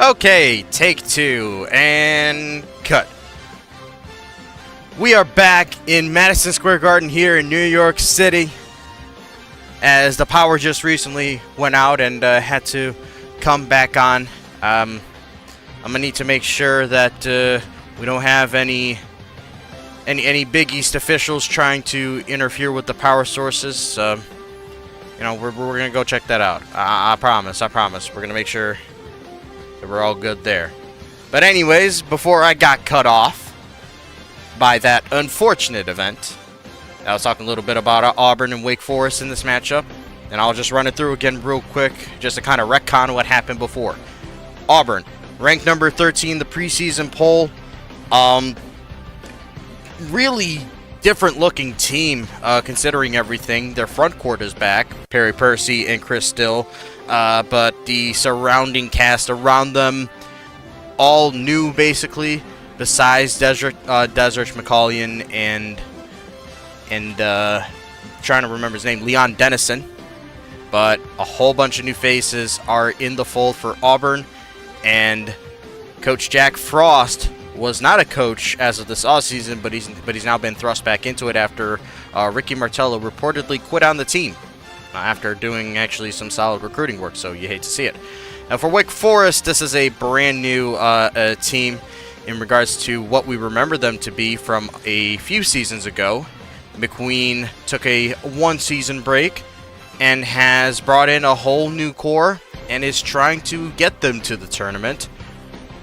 Okay, take two, and cut. We are back in Madison Square Garden here in New York City, as the power just recently went out and had to come back on. I'm gonna need to make sure that we don't have any big East officials trying to interfere with the power sources. You know, we're gonna go check that out. I promise. We're gonna make sure that we're all good there. But anyways, before I got cut off by that unfortunate event, I was talking a little bit about Auburn and Wake Forest in this matchup, and I'll just run it through again real quick just to kind of retcon what happened before. Auburn, ranked number 13 the preseason poll. Really different looking team considering everything. Their front court is back, Perry Percy and Chris Still, but the surrounding cast around them, all new basically, besides Desert McCallion and trying to remember his name, Leon Dennison. But a whole bunch of new faces are in the fold for Auburn, and Coach Jack Frost was not a coach as of this offseason, but he's now been thrust back into it after Ricky Martello reportedly quit on the team after doing actually some solid recruiting work, so you hate to see it. Now for Wake Forest, this is a brand new team in regards to what we remember them to be from a few seasons ago. McQueen took a one-season break and has brought in a whole new core and is trying to get them to the tournament.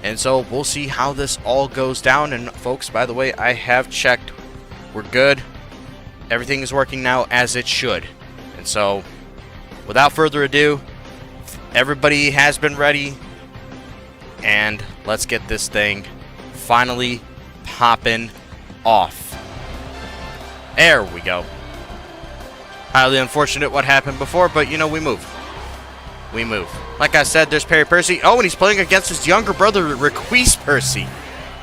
And so we'll see how this all goes down. And folks, by the way, I have checked. We're good. Everything is working now as it should. And so, without further ado, everybody has been ready. And let's get this thing finally popping off. There we go. Highly unfortunate what happened before, but you know, we move. We move. Like I said, there's Perry Percy. Oh, and he's playing against his younger brother, Requise Percy.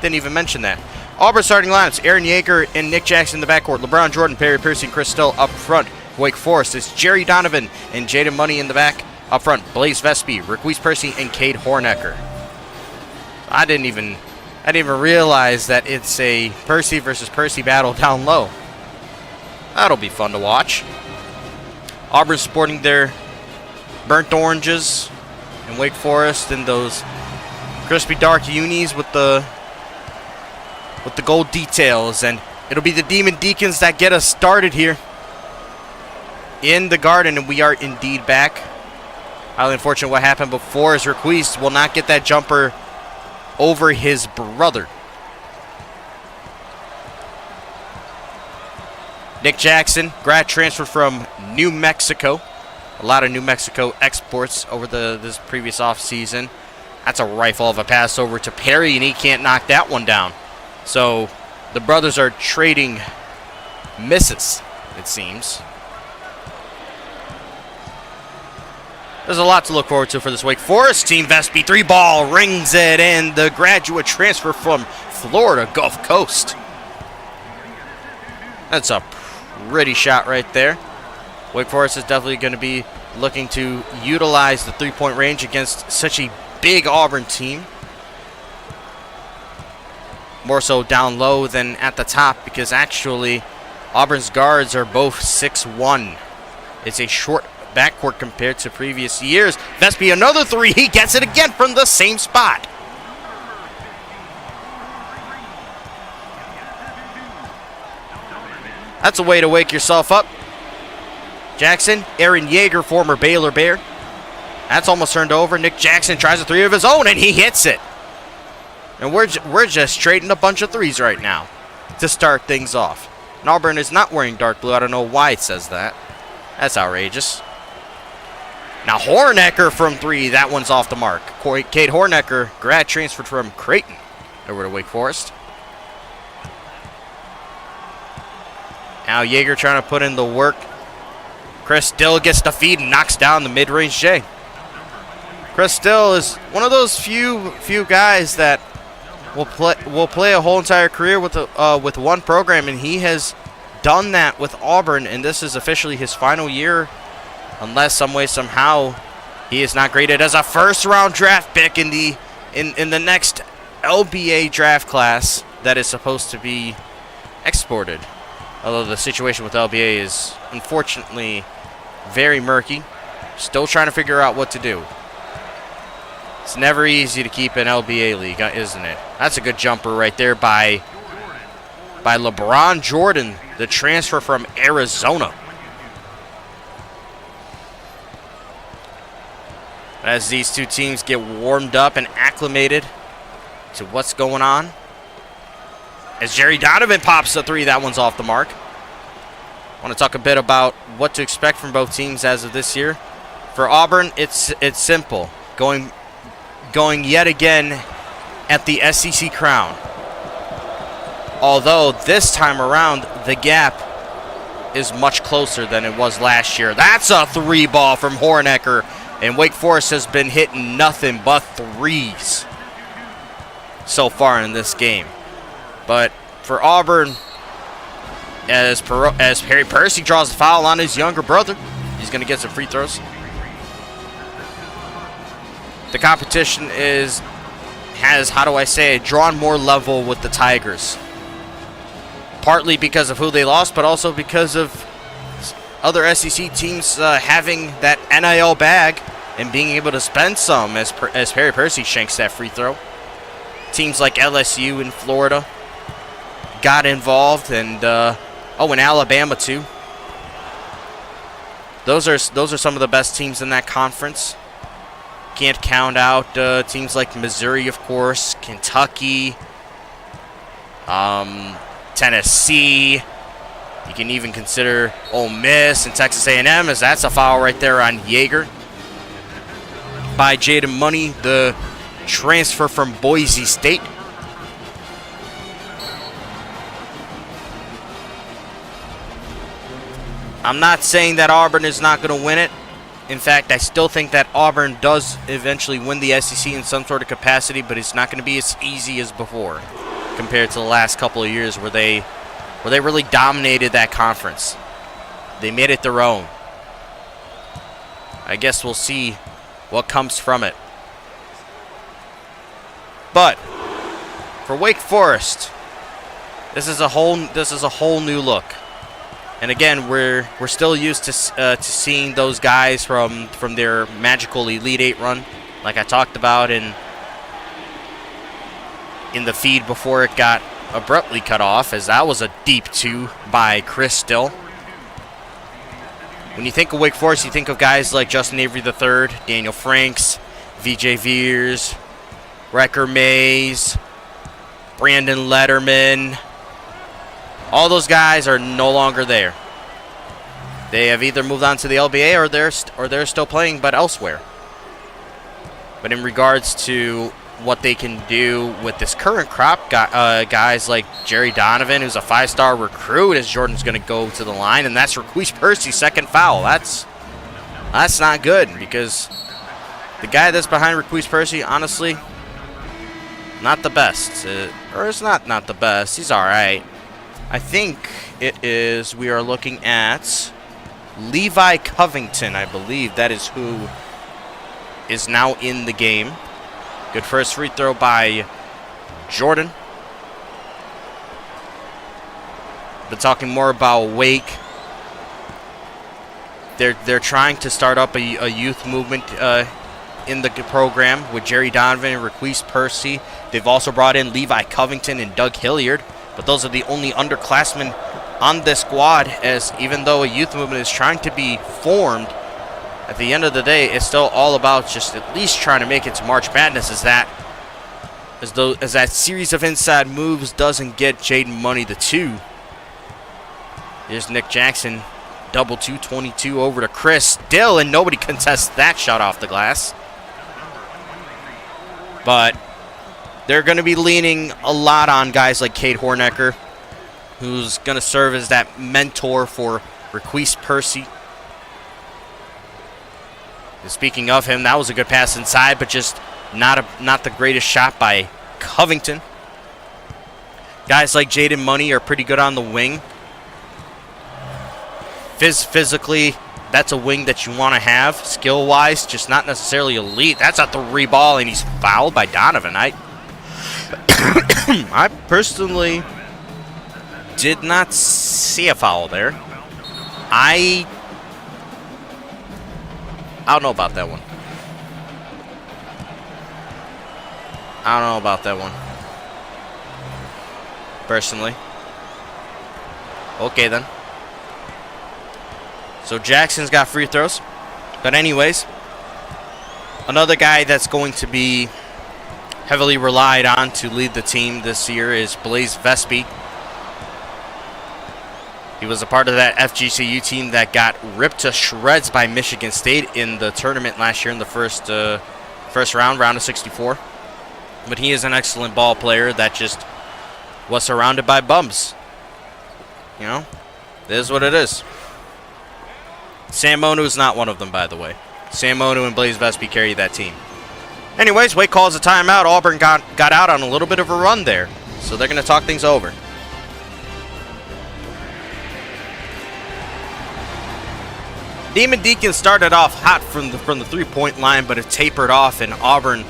Didn't even mention that. Auburn starting lineups: Aaron Yeager and Nick Jackson in the backcourt. LeBron Jordan, Perry Percy, and Chris Still up front. Wake Forest is Jerry Donovan and Jaden Money in the back. Up front, Blaze Vespi, Requise Percy, and Cade Hornecker. I didn't even realize that it's a Percy versus Percy battle down low. That'll be fun to watch. Auburn sporting their burnt oranges, and Wake Forest in those crispy dark unis with the gold details. And it'll be the Demon Deacons that get us started here in the Garden, and we are indeed back. Highly unfortunate what happened before, as Requise will not get that jumper over his brother. Nick Jackson, grad transfer from New Mexico. A lot of New Mexico exports over this previous offseason. That's a rifle of a pass over to Perry, and he can't knock that one down. So the brothers are trading misses, it seems. There's a lot to look forward to for this Wake Forest team. Vespi, 3-ball, rings it in. The graduate transfer from Florida Gulf Coast. That's a pretty shot right there. Wake Forest is definitely going to be looking to utilize the three-point range against such a big Auburn team. More so down low than at the top, because actually Auburn's guards are both 6'1". It's a short backcourt compared to previous years. Vespi, another three. He gets it again from the same spot. That's a way to wake yourself up. Jackson, Aaron Yeager, former Baylor Bear. That's almost turned over. Nick Jackson tries a three of his own, and he hits it. And we're just trading a bunch of threes right now to start things off. And Auburn is not wearing dark blue. I don't know why it says that. That's outrageous. Now Hornecker from three. That one's off the mark. Cade Hornecker, grad transferred from Creighton over to Wake Forest. Now Yeager trying to put in the work. Chris Still gets the feed and knocks down the mid-range J. Chris Still is one of those few guys that will play a whole entire career with one program, and he has done that with Auburn, and this is officially his final year, unless some way somehow he is not graded as a first-round draft pick in the in the next LBA draft class that is supposed to be exported. Although the situation with LBA is unfortunately very murky. Still trying to figure out what to do. It's never easy to keep an LBA league, isn't it? That's a good jumper right there by LeBron Jordan, the transfer from Arizona. As these two teams get warmed up and acclimated to what's going on. As Jerry Donovan pops a three, that one's off the mark. I want to talk a bit about what to expect from both teams as of this year. For Auburn, it's simple. Going yet again at the SEC crown. Although this time around, the gap is much closer than it was last year. That's a three ball from Hornecker, and Wake Forest has been hitting nothing but threes so far in this game. But for Auburn, as Harry Percy draws the foul on his younger brother, he's going to get some free throws. The competition has, how do I say it, drawn more level with the Tigers. Partly because of who they lost, but also because of other SEC teams having that NIL bag and being able to spend some as Harry Percy shanks that free throw. Teams like LSU in Florida got involved, and in Alabama too. Those are some of the best teams in that conference. Can't count out teams like Missouri, of course, Kentucky, Tennessee. You can even consider Ole Miss and Texas A&M, as that's a foul right there on Yeager by Jaden Money, the transfer from Boise State. I'm not saying that Auburn is not going to win it. In fact, I still think that Auburn does eventually win the SEC in some sort of capacity, but it's not going to be as easy as before compared to the last couple of years where they really dominated that conference. They made it their own. I guess we'll see what comes from it. But for Wake Forest, this is a whole new look. And again, we're still used to seeing those guys from their magical Elite Eight run, like I talked about in the feed before it got abruptly cut off, as that was a deep two by Chris Still. When you think of Wake Forest, you think of guys like Justin Avery III, Daniel Franks, VJ Veers, Wrecker Mays, Brandon Letterman. All those guys are no longer there. They have either moved on to the LBA or they're still playing, but elsewhere. But in regards to what they can do with this current crop, guys like Jerry Donovan, who's a 5-star recruit, as Jordan's going to go to the line, and that's Requise Percy's second foul. That's not good, because the guy that's behind Requise Percy, honestly, not the best. Or it's not the best. He's all right. I think we are looking at Levi Covington, I believe. That is who is now in the game. Good first free throw by Jordan. But talking more about Wake, they're trying to start up a youth movement in the program with Jerry Donovan and Requise Percy. They've also brought in Levi Covington and Doug Hilliard. But those are the only underclassmen on this squad, as even though a youth movement is trying to be formed, at the end of the day, it's still all about just at least trying to make it to March Madness, as that series of inside moves doesn't get Jaden Money the two. Here's Nick Jackson, double 222 over to Chris Still, and nobody contests that shot off the glass. But they're going to be leaning a lot on guys like Cade Hornecker, who's going to serve as that mentor for Requise Percy. And speaking of him, that was a good pass inside, but just not the greatest shot by Covington. Guys like Jaden Money are pretty good on the wing. Physically, that's a wing that you want to have skill-wise, just not necessarily elite. That's a 3 ball, and he's fouled by Donovan. I personally did not see a foul there. I don't know about that one. I don't know about that one. Personally. Okay, then. So Jackson's got free throws. But anyways, another guy that's going to be heavily relied on to lead the team this year is Blaise Vespi. He was a part of that FGCU team that got ripped to shreds by Michigan State in the tournament last year in the first round of 64. But he is an excellent ball player that just was surrounded by bums. You know, it is what it is. Sam Monu is not one of them, by the way. Sam Monu and Blaise Vespi carry that team. Anyways, Wake calls a timeout. Auburn got out on a little bit of a run there, so they're going to talk things over. Demon Deacon started off hot from the three-point line, but it tapered off, and Auburn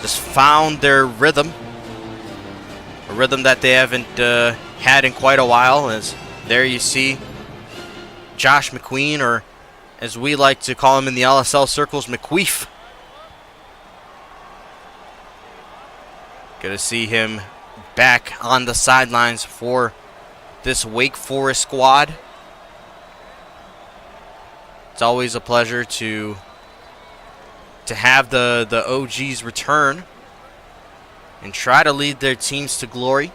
just found their rhythm. A rhythm that they haven't had in quite a while. As there you see Josh McQueen, or as we like to call him in the LSL circles, McQueef. Good to see him back on the sidelines for this Wake Forest squad. It's always a pleasure to have the OGs return and try to lead their teams to glory.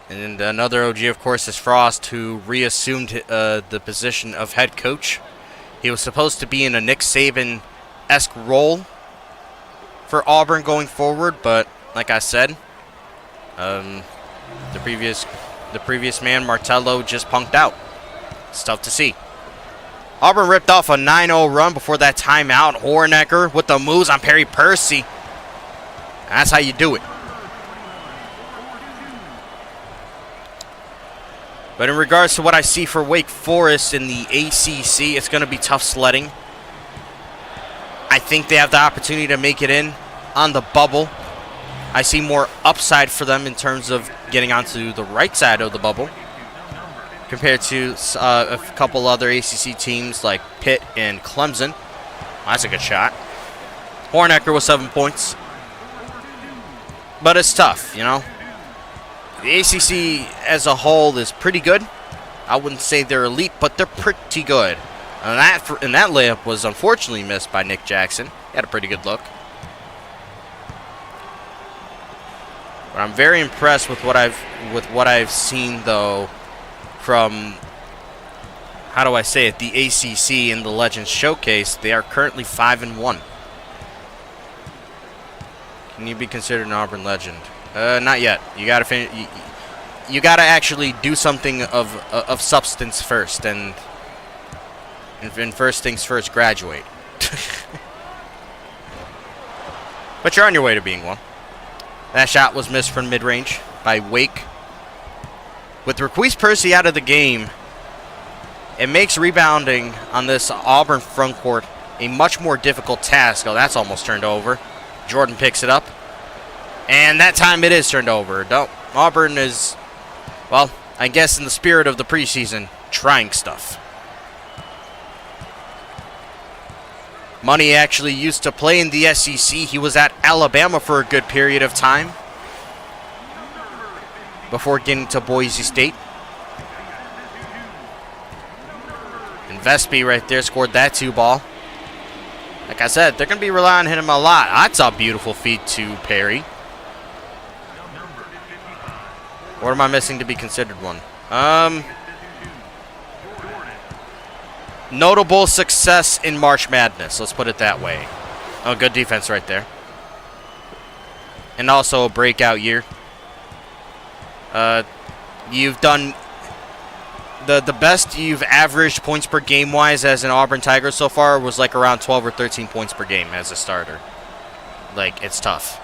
And another OG, of course, is Frost, who reassumed the position of head coach. He was supposed to be in a Nick Saban-esque role for Auburn going forward, but like I said, the previous man, Martello, just punked out. It's tough to see. Auburn ripped off a 9-0 run before that timeout. Hornecker with the moves on Perry Percy. That's how you do it. But in regards to what I see for Wake Forest in the ACC, it's going to be tough sledding. I think they have the opportunity to make it in on the bubble. I see more upside for them in terms of getting onto the right side of the bubble compared to a couple other ACC teams like Pitt and Clemson. That's a good shot. Hornecker with 7 points. But it's tough, you know. The ACC as a whole is pretty good. I wouldn't say they're elite, but they're pretty good. And that layup was unfortunately missed by Nick Jackson. He had a pretty good look. But I'm very impressed with what I've seen, though, from, how do I say it, the ACC in the Legends Showcase. They are currently 5-1. Can you be considered an Auburn legend? Not yet. You gotta finish. You gotta actually do something of substance first, and first things first, graduate. But you're on your way to being one. That shot was missed from mid-range by Wake. With Requise Percy out of the game, it makes rebounding on this Auburn front court a much more difficult task. Oh, that's almost turned over. Jordan picks it up. And that time it is turned over. Auburn is, well, I guess in the spirit of the preseason, trying stuff. Money actually used to play in the SEC. He was at Alabama for a good period of time before getting to Boise State. And Vespi right there scored that 2-ball. Like I said, they're going to be relying on him a lot. That's a beautiful feed to Perry. What am I missing to be considered one? Notable success in March Madness. Let's put it that way. Oh, good defense right there. And also a breakout year. You've done the best you've averaged points per game wise as an Auburn Tiger so far was like around 12 or 13 points per game as a starter. Like, it's tough.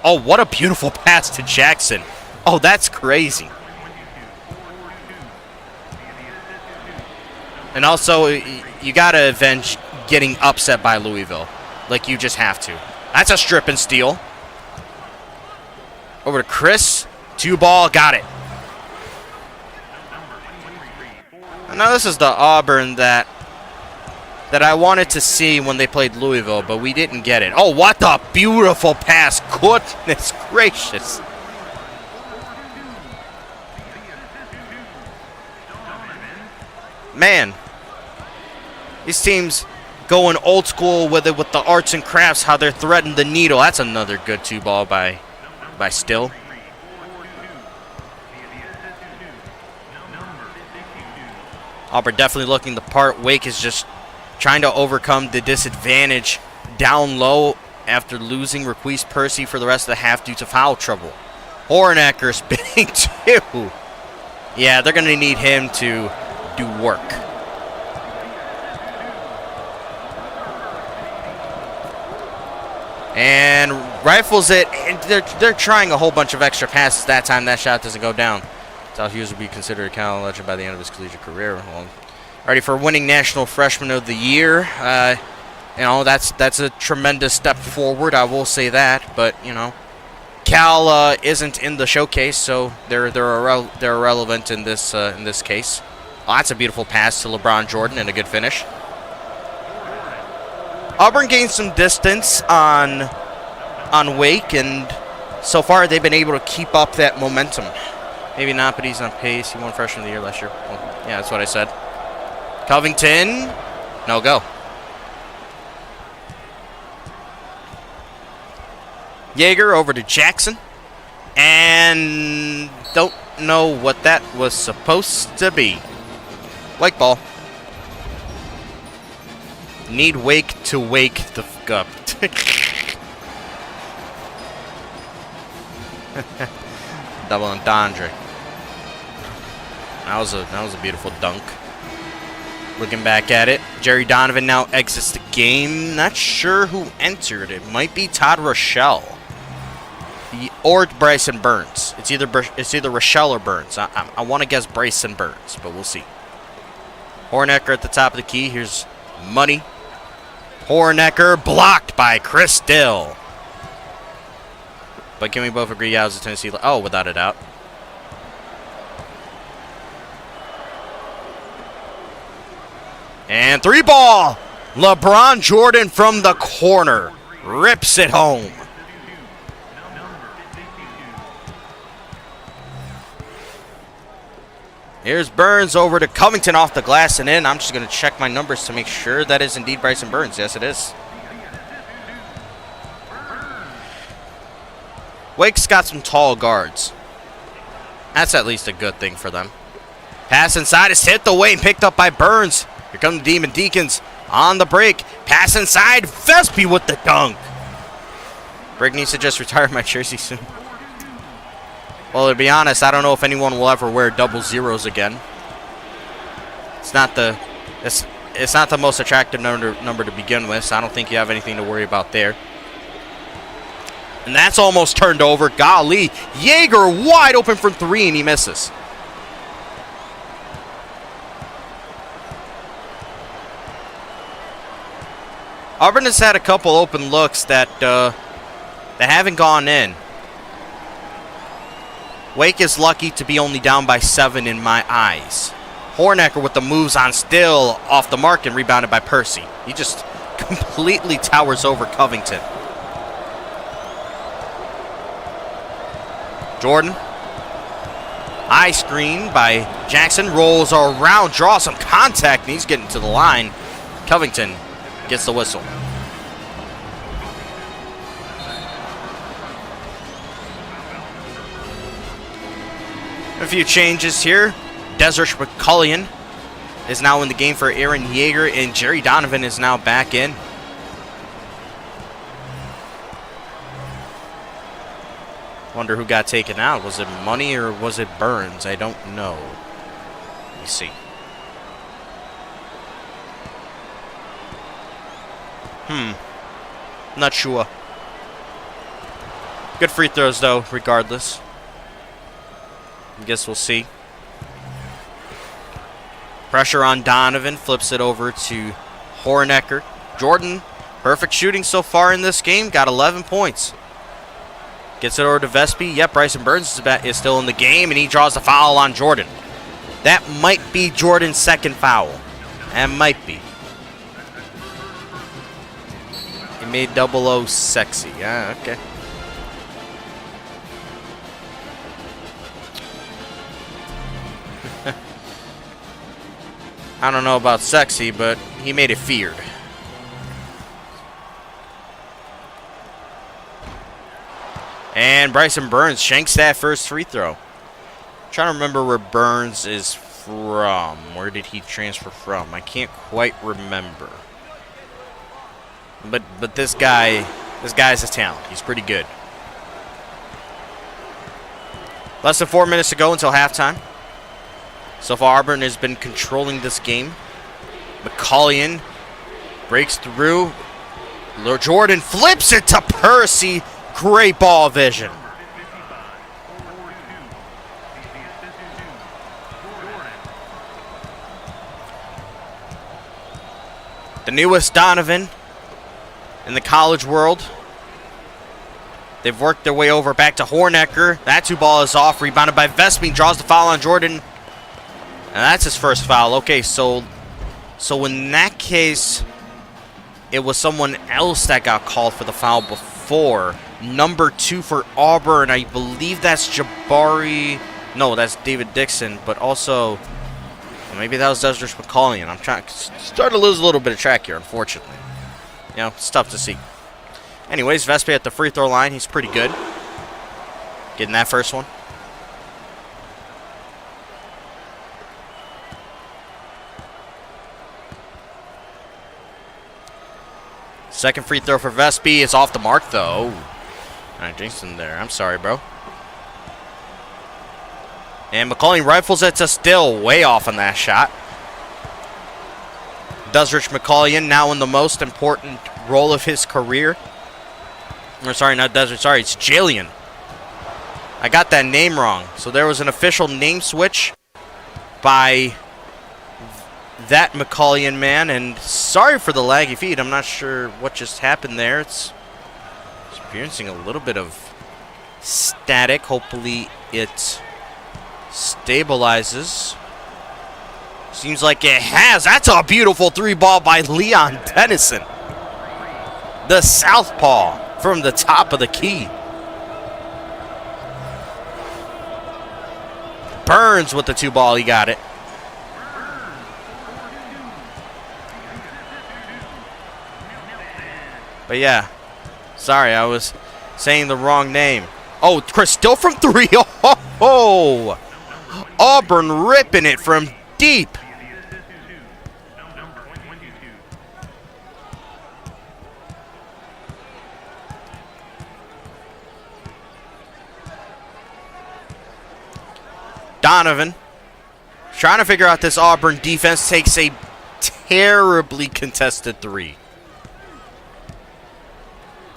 Oh, what a beautiful pass to Jackson. Oh, that's crazy. And also, you got to avenge getting upset by Louisville. Like, you just have to. That's a strip and steal. Over to Chris. 2-ball. Got it. Now, this is the Auburn that I wanted to see when they played Louisville, but we didn't get it. Oh, what a beautiful pass. Goodness gracious. Man. These teams going old school with it, with the arts and crafts, how they're threading the needle. That's another good 2-ball by Still. Auburn definitely looking the part. Wake is just trying to overcome the disadvantage down low after losing Requise Percy for the rest of the half due to foul trouble. Hornecker spinning 2. Yeah, they're going to need him to do work. And rifles it. And they're trying a whole bunch of extra passes that time. That shot doesn't go down. South Hughes will be considered a Cal legend by the end of his collegiate career. Well, ready for winning National Freshman of the Year. You know, that's a tremendous step forward. I will say that. But you know, Cal isn't in the showcase, so they're irrelevant in this case. Oh, that's a beautiful pass to LeBron Jordan and a good finish. Auburn gained some distance on Wake, and so far they've been able to keep up that momentum. Maybe not, but he's on pace. He won Freshman of the Year last year. Well, yeah, that's what I said. Covington, no go. Yeager over to Jackson, and don't know what that was supposed to be. Wake ball. Need Wake to wake the f*** up. Double entendre. That was a beautiful dunk. Looking back at it, Jerry Donovan now exits the game. Not sure who entered. It might be Todd Rochelle. Or Bryson Burns. It's either Rochelle or Burns. I want to guess Bryson Burns, but we'll see. Hornecker at the top of the key. Here's Money. Hornecker blocked by Chris Still. But can we both agree? Yeah, it was a Tennessee. Oh, without a doubt. And 3-ball. LeBron Jordan from the corner rips it home. Here's Burns over to Covington off the glass and in. I'm just going to check my numbers to make sure that is indeed Bryson Burns. Yes, it is. Wake's got some tall guards. That's at least a good thing for them. Pass inside is hit the way and picked up by Burns. Here come the Demon Deacons on the break. Pass inside. Vespi with the dunk. Brig needs to just retire my jersey soon. Well, to be honest, I don't know if anyone will ever wear double zeros again. It's not the most attractive number to begin with, so I don't think you have anything to worry about there. And that's almost turned over. Golly, Yeager wide open from 3, and he misses. Auburn has had a couple open looks that haven't gone in. Wake is lucky to be only down by 7 in my eyes. Hornecker with the moves on Still off the mark and rebounded by Percy. He just completely towers over Covington. Jordan. Eye screen by Jackson. Rolls around, draws some contact, and he's getting to the line. Covington gets the whistle. A few changes here. Desert McCullion is now in the game for Aaron Yeager, and Jerry Donovan is now back in. Wonder who got taken out. Was it Money or was it Burns? I don't know. Let me see. Not sure. Good free throws, though, regardless. I guess we'll see. Pressure on Donovan. Flips it over to Hornecker. Jordan, perfect shooting so far in this game. Got 11 points. Gets it over to Vespi. Yep, Bryson Burns is still in the game, and he draws a foul on Jordan. That might be Jordan's second foul. That might be. He made 00 sexy. Yeah, okay. I don't know about sexy, but he made it feared. And Bryson Burns shanks that first free throw. I'm trying to remember where Burns is from. Where did he transfer from? I can't quite remember. But this guy's a talent. He's pretty good. Less than 4 minutes to go until halftime. So far, Auburn has been controlling this game. McCullion breaks through. Jordan flips it to Percy. Great ball vision. The newest Donovan in the college world. They've worked their way over back to Hornecker. That two ball is off. Rebounded by Vespi. Draws the foul on Jordan. And that's his first foul. Okay, so in that case, it was someone else that got called for the foul before. Number 2 for Auburn. I believe that's Jabari. No, that's David Dixon. But also, well, maybe that was Desiree McCullion. I'm starting to lose a little bit of track here, unfortunately. You know, it's tough to see. Anyways, Vespi at the free throw line. He's pretty good. Getting that first one. Second free throw for Vespi. It's off the mark, though. All right, Jason there. I'm sorry, bro. And McCullion rifles it to still way off on that shot. Desiree McCullion now in the most important role of his career. Or sorry, not Desiree. Sorry, it's Jalen. I got that name wrong. So there was an official name switch by that McCullion man, and sorry for the laggy feed. I'm not sure what just happened there. It's experiencing a little bit of static. Hopefully it stabilizes. Seems like it has. That's a beautiful three ball by Leon Dennison. The southpaw from the top of the key. Burns with the two ball. He got it. But yeah, sorry, I was saying the wrong name. Oh, Chris still from 3. Oh, Auburn ripping it from deep. Donovan trying to figure out this Auburn defense, takes a terribly contested 3.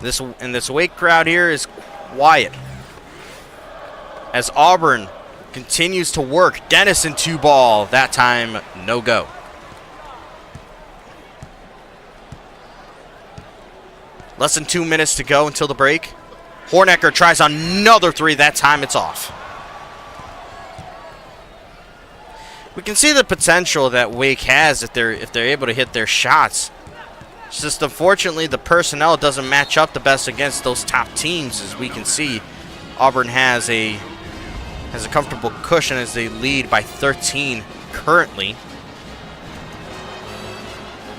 This Wake crowd here is quiet as Auburn continues to work. Dennison two ball. That time, no go. Less than 2 minutes to go until the break. Hornecker tries another 3. That time it's off. We can see the potential that Wake has if they're able to hit their shots. It's just unfortunately the personnel doesn't match up the best against those top teams. As we can see, Auburn has a comfortable cushion as they lead by 13 currently.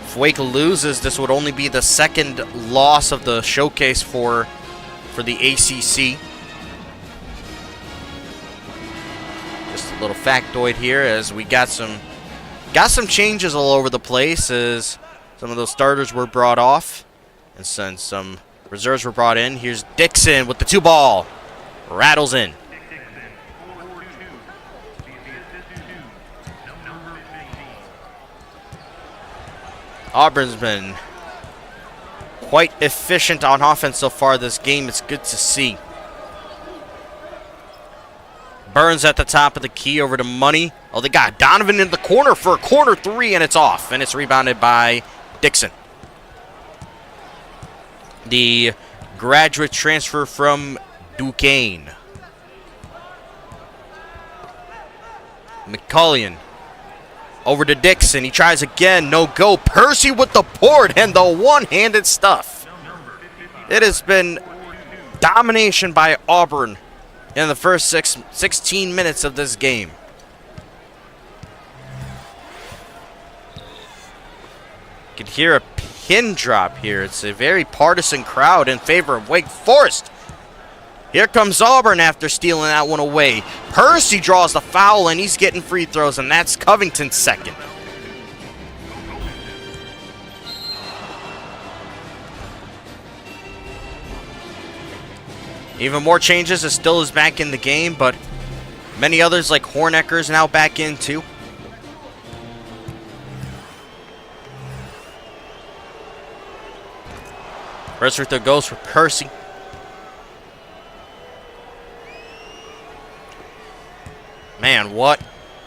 If Wake loses, this would only be the second loss of the showcase for the ACC. Just a little factoid here, as we got some changes all over the place, as some of those starters were brought off, and since some reserves were brought in. Here's Dixon with the two ball. Rattles in. Auburn's been quite efficient on offense so far this game. It's good to see. Burns at the top of the key over to Money. Oh, they got Donovan in the corner for a corner three, and it's off. And it's rebounded by Dixon. The graduate transfer from Duquesne. McCullion over to Dixon. He tries again. No go. Percy with the board and the one-handed stuff. It has been domination by Auburn in the first 16 minutes of this game. You can hear a pin drop here. It's a very partisan crowd in favor of Wake Forest. Here comes Auburn after stealing that one away. Percy draws the foul, and he's getting free throws, and that's Covington's second. Even more changes as Still is back in the game, but many others like Hornecker is now back in too. First free throw goes for Percy. Man, what?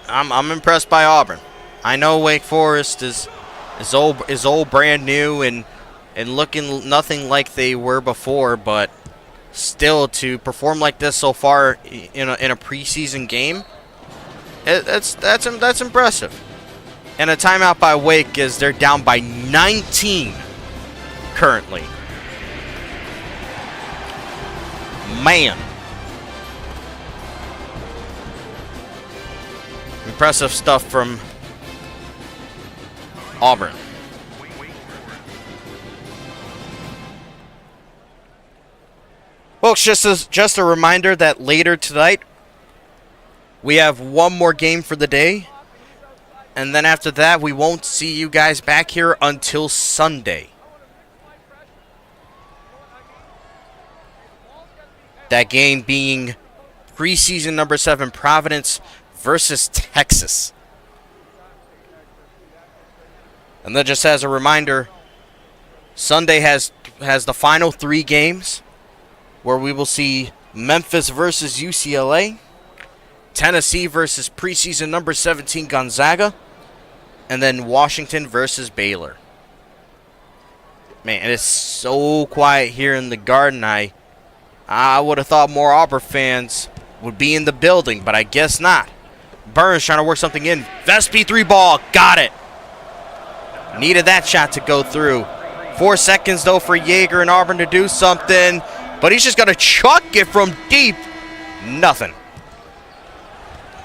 I'm impressed by Auburn. I know Wake Forest is old brand new and looking nothing like they were before, but still, to perform like this so far in a preseason game, that's impressive. And a timeout by Wake is they're down by 19 currently. Man, impressive stuff from Auburn. Folks, just a reminder that later tonight, we have one more game for the day. And then after that, we won't see you guys back here until Sunday. That game being preseason number 7 Providence versus Texas. And then just as a reminder, Sunday has the final 3 games, where we will see Memphis versus UCLA, Tennessee versus preseason number 17 Gonzaga, and then Washington versus Baylor. Man, it is so quiet here in the Garden. I would have thought more Auburn fans would be in the building, but I guess not. Burns trying to work something in. Vespi 3 ball, got it. Needed that shot to go through. 4 seconds, though, for Yeager and Auburn to do something. But he's just going to chuck it from deep. Nothing.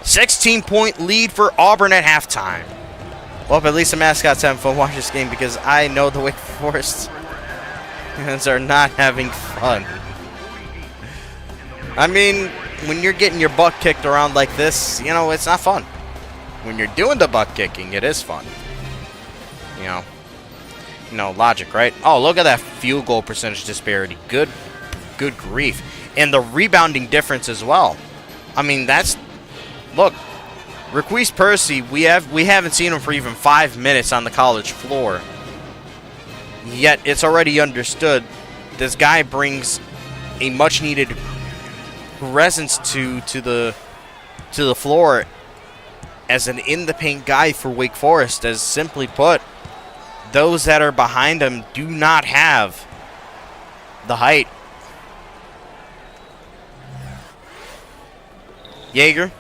16-point lead for Auburn at halftime. Well, at least the mascots having fun watching this game, because I know the Wake Forest fans are not having fun. I mean, when you're getting your butt kicked around like this, you know, it's not fun. When you're doing the butt kicking, it is fun. You know, logic, right? Oh, look at that field goal percentage disparity. Good grief. And the rebounding difference as well. I mean, look, Requise Percy, we haven't seen him for even 5 minutes on the college floor. Yet it's already understood this guy brings a much needed presence to the floor as an in the paint guy for Wake Forest. As simply put, those that are behind him do not have the height. Yeager,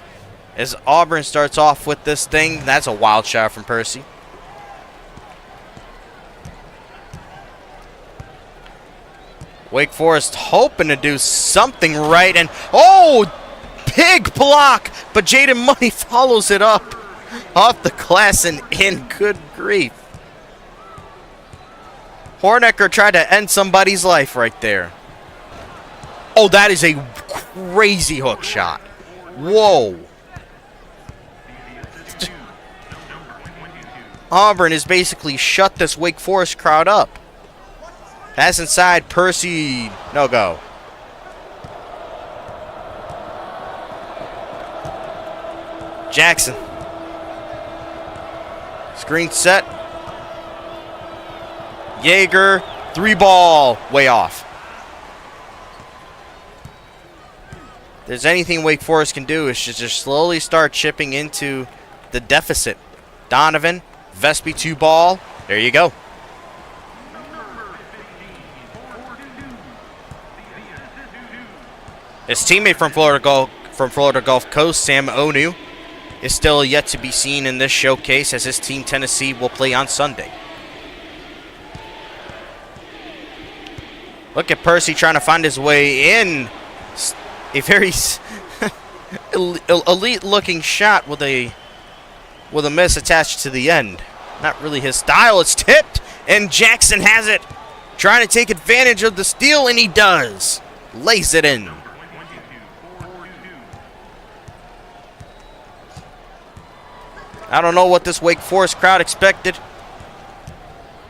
as Auburn starts off with this thing, that's a wild shot from Percy. Wake Forest hoping to do something right, and oh, big block, but Jaden Money follows it up off the glass and in. Good grief. Hornecker tried to end somebody's life right there. Oh, that is a crazy hook shot. Whoa. Auburn has basically shut this Wake Forest crowd up. Pass inside, Percy, no go. Jackson. Screen set. Yeager, 3 ball, way off. there's anything Wake Forest can do, is just slowly start chipping into the deficit. Donovan, Vespi 2 ball. There you go. His teammate from Florida Gulf Coast, Sam Onu, is still yet to be seen in this showcase, as his team Tennessee will play on Sunday. Look at Percy trying to find his way in. A very elite-looking shot with a miss attached to the end. Not really his style. It's tipped, and Jackson has it. Trying to take advantage of the steal, and he does. Lays it in. I don't know what this Wake Forest crowd expected,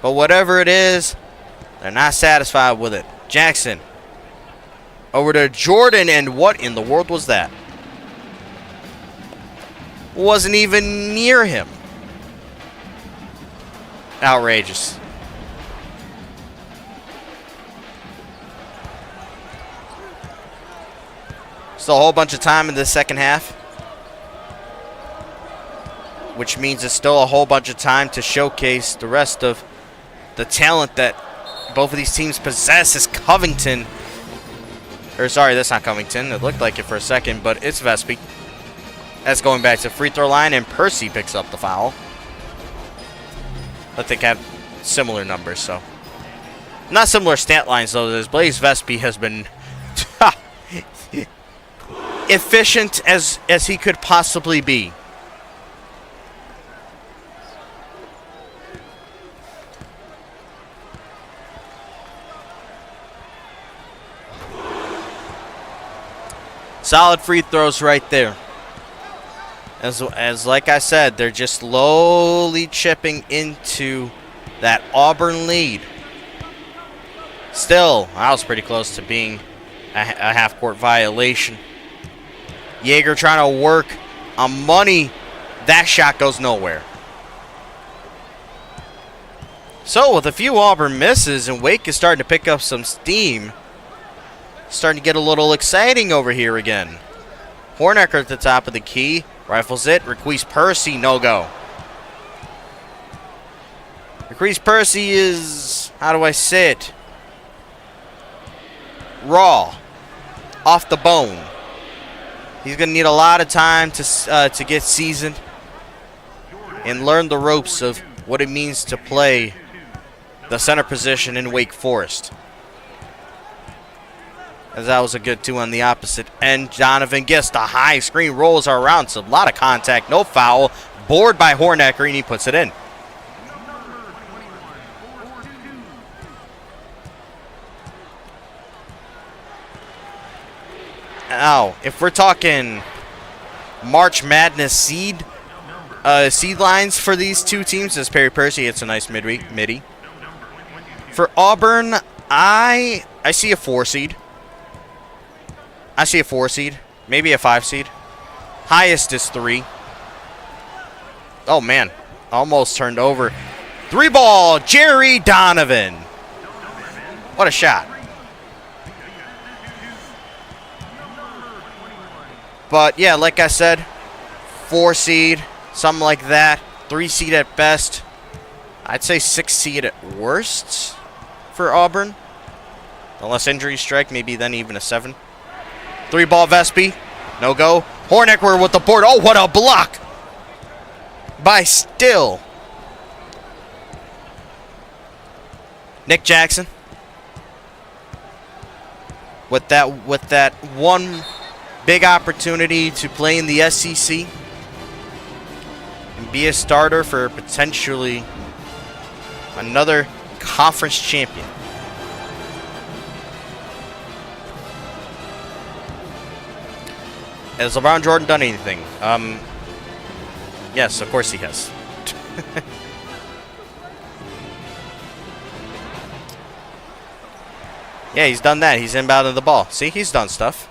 but whatever it is, they're not satisfied with it. Jackson over to Jordan, and what in the world was that? Wasn't even near him. Outrageous. Still a whole bunch of time in the second half, which means it's still a whole bunch of time to showcase the rest of the talent that both of these teams possess. Is Covington. Or sorry, that's not Covington. It looked like it for a second, but it's Vespi. That's going back to free throw line, and Percy picks up the foul. I think have similar numbers, so. Not similar stat lines, though, as Blaze Vespi has been efficient as he could possibly be. Solid free throws right there. As like I said, they're just slowly chipping into that Auburn lead. Still, I was pretty close to being a half-court violation. Yeager trying to work on money. That shot goes nowhere. So, with a few Auburn misses, and Wake is starting to pick up some steam, starting to get a little exciting over here again. Hornecker at the top of the key. Rifles it. Requise Percy, no go. Requise Percy is, how do I say it? Raw. Off the bone. He's going to need a lot of time to get seasoned and learn the ropes of what it means to play the center position in Wake Forest. As that was a good two on the opposite end. Donovan gets the high screen, rolls around. It's a lot of contact, no foul. Board by Hornecker, and he puts it in. Now, if we're talking March Madness seed lines for these two teams, as Perry Percy hits a nice midi. For Auburn, I see a 4 seed. I see a 4 seed, maybe a 5 seed. Highest is 3. Oh, man. Almost turned over. 3 ball, Jerry Donovan. What a shot. But, yeah, like I said, 4 seed, something like that. 3 seed at best. I'd say 6 seed at worst for Auburn. Unless injuries strike, maybe then even a 7. 3 ball Vespi. No go. Hornecker with the board. Oh, what a block by Still. Nick Jackson. With that one big opportunity to play in the SEC and be a starter for potentially another conference champion. Has LeBron Jordan done anything? Yes, of course he has. Yeah, he's done that. He's inbounded the ball. See, he's done stuff.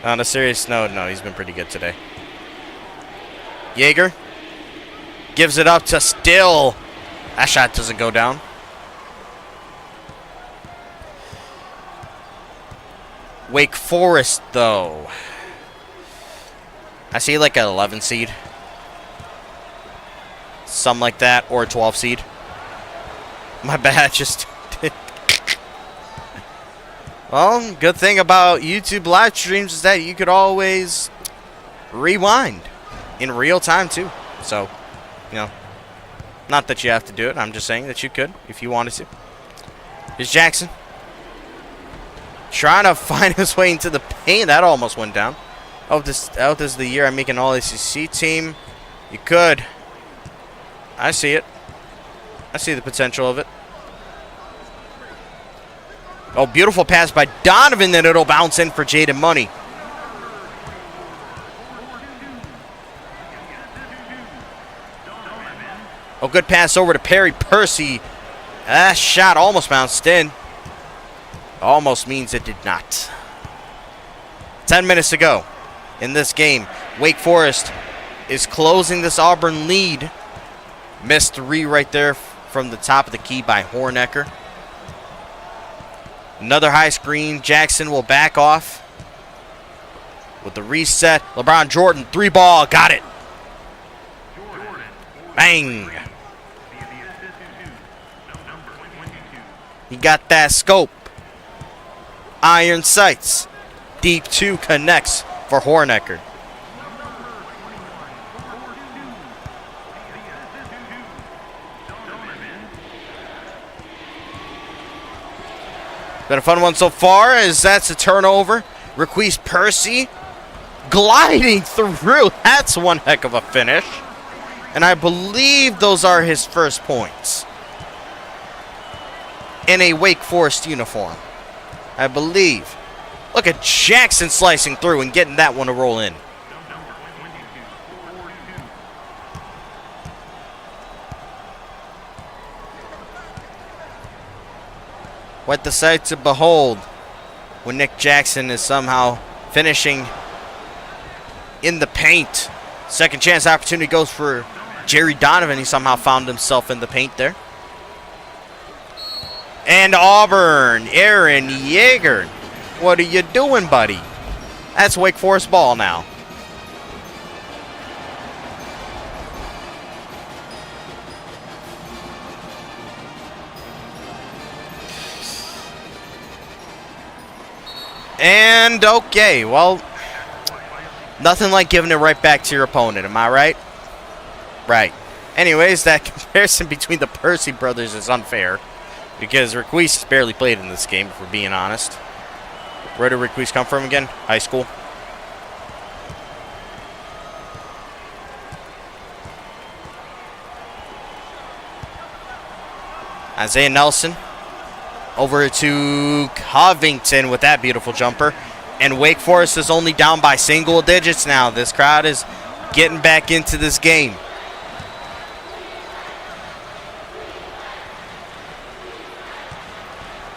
On a serious note, no, he's been pretty good today. Yeager gives it up to Still. That shot doesn't go down. Wake Forest, though. I see like an 11 seed. Something like that, or a 12 seed. My bad, just... Well, good thing about YouTube live streams is that you could always rewind in real time, too. So, you know, not that you have to do it. I'm just saying that you could if you wanted to. Here's Jackson. Trying to find his way into the paint. That almost went down. Oh, this is the year I make an all-ACC team. You could. I see it. I see the potential of it. Oh, beautiful pass by Donovan, then it'll bounce in for Jaden Money. Oh, good pass over to Perry Percy. That shot almost bounced in. Almost means it did not. 10 minutes to go in this game. Wake Forest is closing this Auburn lead. Missed 3 right there from the top of the key by Hornecker. Another high screen. Jackson will back off with the reset. LeBron Jordan, 3-ball. Got it. Bang. He got that scope. Iron sights. Deep 2 connects for Hornecker. Been a fun one so far, as that's a turnover. Requise Percy gliding through. That's one heck of a finish. And I believe those are his first points in a Wake Forest uniform. I believe. Look at Jackson slicing through and getting that one to roll in. What the sight to behold when Nick Jackson is somehow finishing in the paint. Second chance opportunity goes for Jerry Donovan. He somehow found himself in the paint there. And Auburn, Aaron Yeager. What are you doing, buddy? That's Wake Forest ball now. And okay, well, nothing like giving it right back to your opponent, am I right? Right. Anyways, that comparison between the Percy brothers is unfair, because Requise has barely played in this game, if we're being honest. Where did Requise come from again? High school. Isaiah Nelson over to Covington with that beautiful jumper. And Wake Forest is only down by single digits now. This crowd is getting back into this game.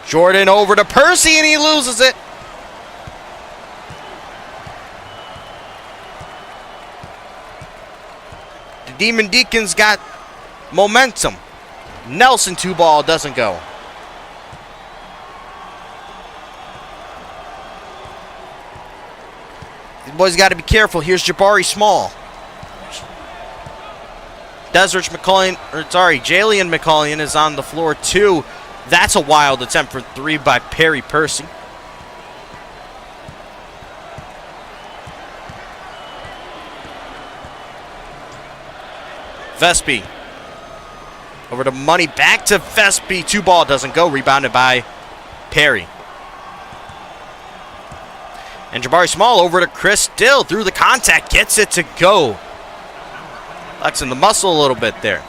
Jordan over to Percy, and he loses it. The Demon Deacons got momentum. Nelson 2-ball doesn't go. These boys got to be careful. Here's Jabari Small. Jalen McCullion is on the floor too. That's a wild attempt for 3 by Perry Percy. Vespi. Over to Money. Back to Vespi. 2-ball doesn't go. Rebounded by Perry. And Jabari Small over to Chris Still. Through the contact. Gets it to go. Flexing the muscle a little bit there.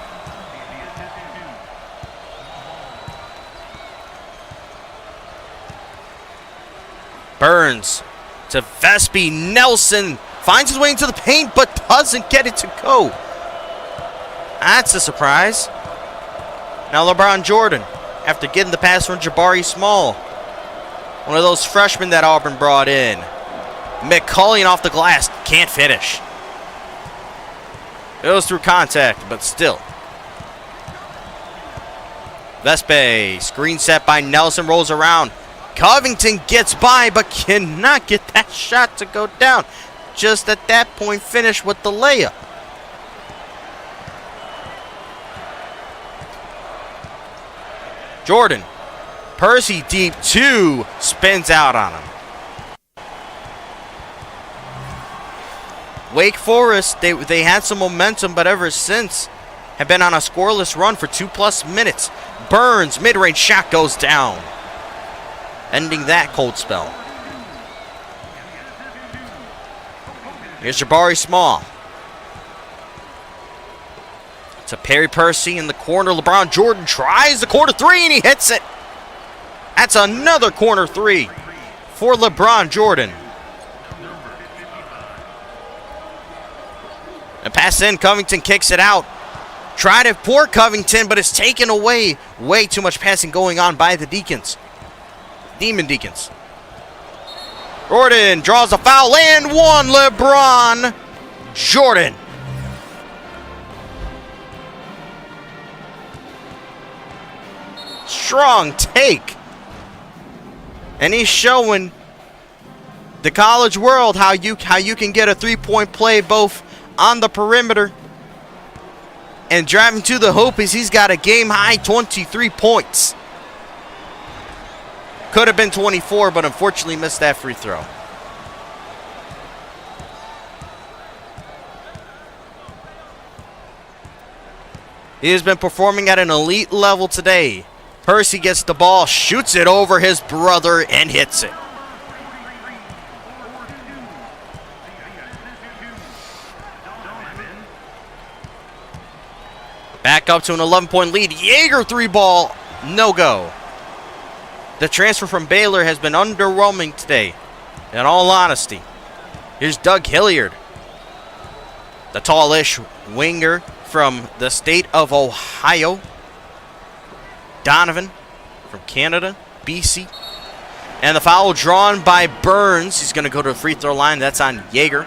Burns to Vespi. Nelson finds his way into the paint, but doesn't get it to go. That's a surprise. Now LeBron Jordan, after getting the pass from Jabari Small. One of those freshmen that Auburn brought in. McCullion off the glass. Can't finish. It was through contact, but still. Vespe, screen set by Nelson, rolls around. Covington gets by, but cannot get that shot to go down. Just at that point, finish with the layup. Jordan. Percy deep 2. Spins out on him. Wake Forest, they had some momentum, but ever since have been on a scoreless run for 2+ minutes. Burns, mid-range shot goes down, ending that cold spell. Here's Jabari Small. To Perry Percy in the corner. LeBron Jordan tries the corner 3 and he hits it. That's another corner 3 for LeBron Jordan. And pass in, Covington kicks it out. Try to pour Covington, but it's taken away. Way too much passing going on by the Deacons. Demon Deacons. Jordan draws a foul and one. LeBron Jordan. Strong take. And he's showing the college world how you can get a 3-point play both on the perimeter and driving to the hoop as he's got a game-high 23 points. Could have been 24, but unfortunately missed that free throw. He has been performing at an elite level today. Percy gets the ball, shoots it over his brother, and hits it. Back up to an 11-point lead. Jaeger 3-ball, no go. The transfer from Baylor has been underwhelming today, in all honesty. Here's Doug Hilliard, the tallish winger from the state of Ohio. Donovan from Canada, BC. And the foul drawn by Burns. He's going to go to the free throw line. That's on Jaeger.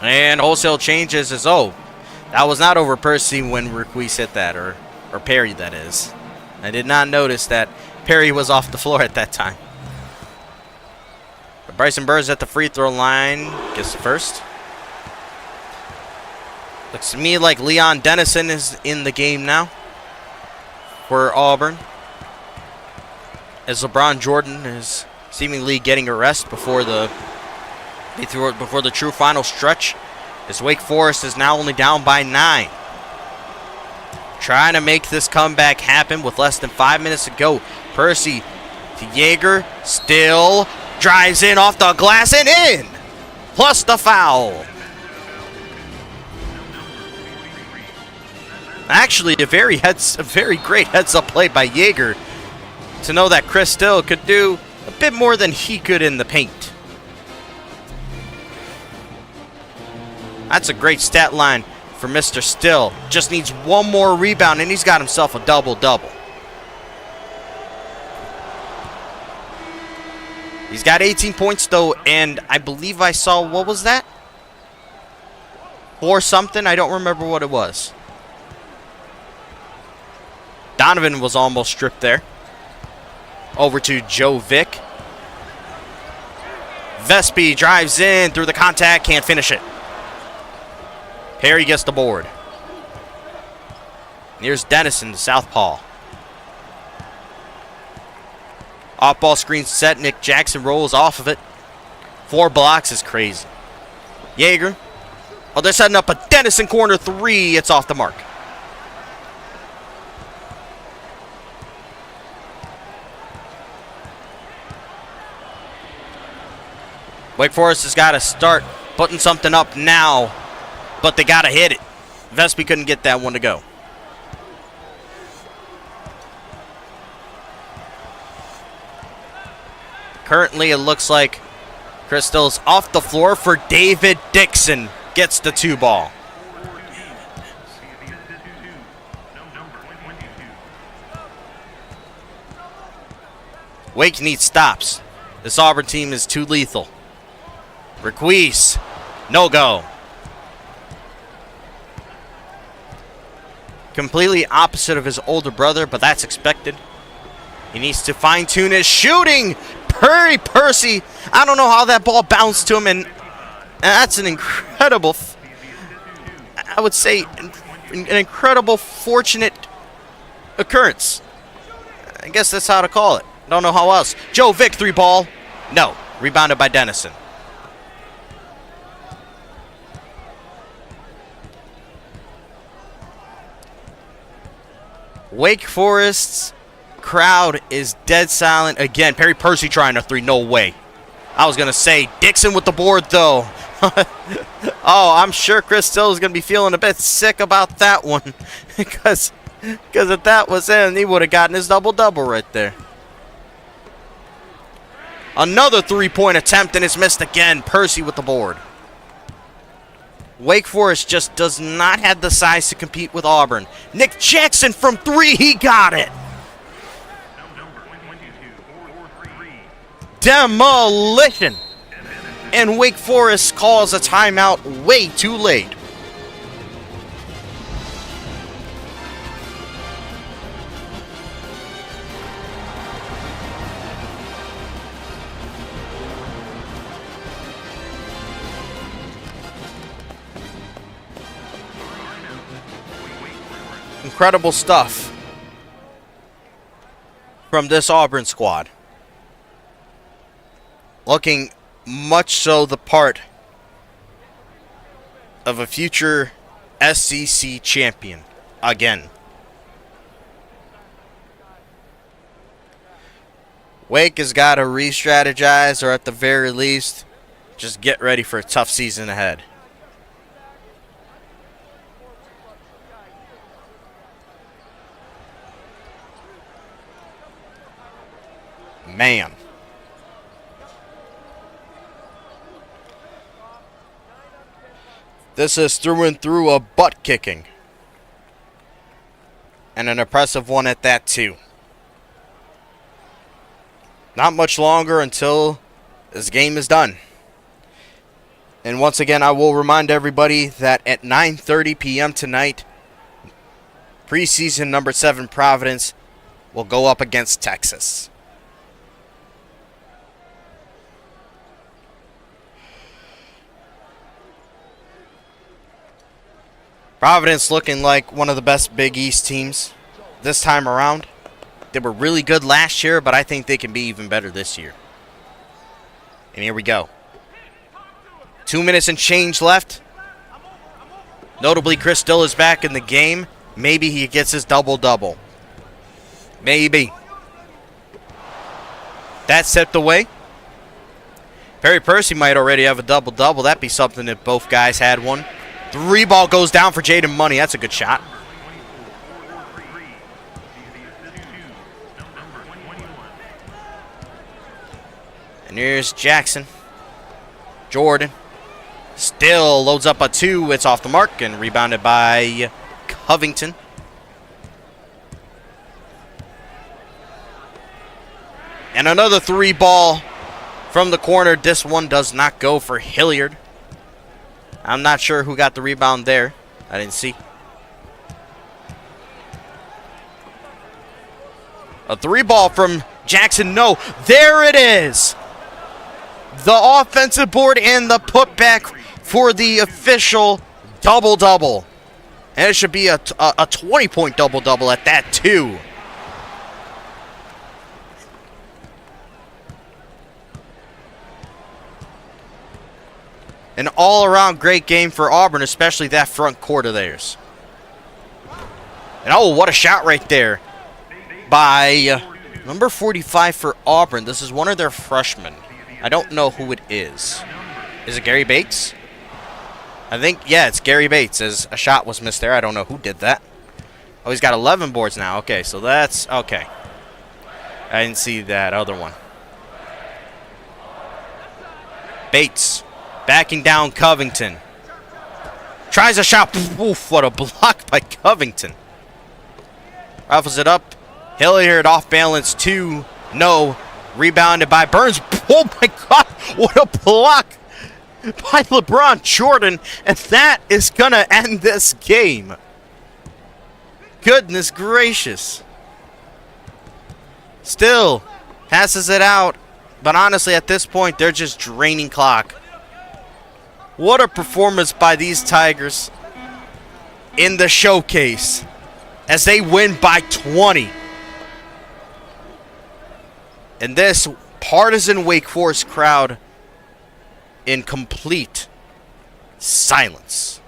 And wholesale changes as, that was not over Percy when Ruiz hit that, or Perry, that is. I did not notice that Perry was off the floor at that time. But Bryson Burns at the free throw line gets the first. Looks to me like Leon Dennison is in the game now for Auburn, as LeBron Jordan is seemingly getting a rest before the true final stretch, as Wake Forest is now only down by 9. Trying to make this comeback happen with less than 5 minutes to go. Percy to Jaeger, still drives in off the glass and in, plus the foul. Actually, a very great heads-up play by Jaeger to know that Chris Still could do a bit more than he could in the paint. That's a great stat line for Mr. Still. Just needs one more rebound, and he's got himself a double-double. He's got 18 points, though, and I believe I saw, what was that? 4 something? I don't remember what it was. Donovan was almost stripped there. Over to Joe Vick. Vespi drives in through the contact, can't finish it. Perry gets the board. Here's Dennison, the southpaw. Off-ball screen set. Nick Jackson rolls off of it. 4 blocks is crazy. Jaeger. Oh, they're setting up a Dennison corner 3. It's off the mark. Wake Forest has got to start putting something up now, but they got to hit it. Vespi couldn't get that one to go. Currently, it looks like Crystal's off the floor for David Dixon. Gets the 2 ball. Wake needs stops. This Auburn team is too lethal. Ruiz, no go. Completely opposite of his older brother, but that's expected. He needs to fine-tune his shooting. Percy, I don't know how that ball bounced to him, and that's an incredible, I would say, an incredible fortunate occurrence. I guess that's how to call it. Don't know how else. Joe Vick, 3-ball. No. Rebounded by Dennison. Wake Forest's crowd is dead silent again. Perry Percy trying a 3. No way. I was going to say Dixon with the board, though. Oh, I'm sure Chris Still is going to be feeling a bit sick about that one. because if that was in, he would have gotten his double-double right there. Another 3-point attempt, and it's missed again. Percy with the board. Wake Forest just does not have the size to compete with Auburn. Nick Jackson from 3, he got it. Demolition. And Wake Forest calls a timeout way too late. Incredible stuff from this Auburn squad. Looking much so the part of a future SEC champion again. Wake has got to re-strategize, or at the very least, just get ready for a tough season ahead. Man. This is through and through a butt kicking. And an impressive one at that, too. Not much longer until this game is done. And once again, I will remind everybody that at 9:30 p.m. tonight, preseason number 7 Providence will go up against Texas. Providence looking like one of the best Big East teams this time around. They were really good last year, but I think they can be even better this year. And here we go. 2 minutes and change left. Notably, Chris Still is back in the game. Maybe he gets his double-double. Maybe. That stepped away. Perry Percy might already have a double-double. That'd be something if both guys had one. 3-ball goes down for Jaden Money. That's a good shot. And here's Jackson. Jordan. Still loads up a 2. It's off the mark and rebounded by Covington. And another 3-ball from the corner. This one does not go for Hilliard. I'm not sure who got the rebound there. I didn't see. A 3-ball from Jackson. No, there it is. The offensive board and the putback for the official double-double. And it should be a 20-point double-double at that, too. An all-around great game for Auburn, especially that front court of theirs. And oh, what a shot right there by number 45 for Auburn. This is one of their freshmen. I don't know who it is. Is it Gary Bates? I think, yeah, it's Gary Bates, as a shot was missed there. I don't know who did that. Oh, he's got 11 boards now. Okay, so that's, okay. I didn't see that other one. Bates. Backing down Covington. Tries a shot. Oof, what a block by Covington. Ruffles it up. Hilliard off balance. 2. No. Rebounded by Burns. Oh my God. What a block by LeBron Jordan. And that is going to end this game. Goodness gracious. Still passes it out. But honestly, at this point, they're just draining clock. What a performance by these Tigers in the showcase as they win by 20. And this partisan Wake Forest crowd in complete silence.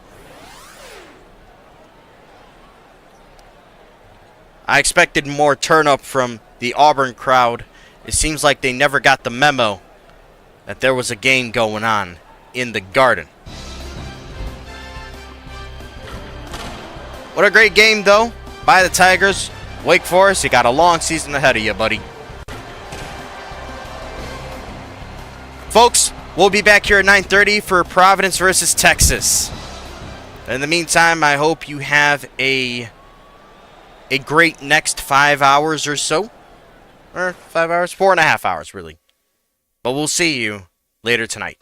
I expected more turn up from the Auburn crowd. It seems like they never got the memo that there was a game going on in the Garden. What a great game, though, by the Tigers. Wake Forest, you got a long season ahead of you, buddy. Folks, we'll be back here at 9:30 for Providence versus Texas. In the meantime, I hope you have a great next 5 hours or so. Or 5 hours? 4.5 hours, really. But we'll see you later tonight.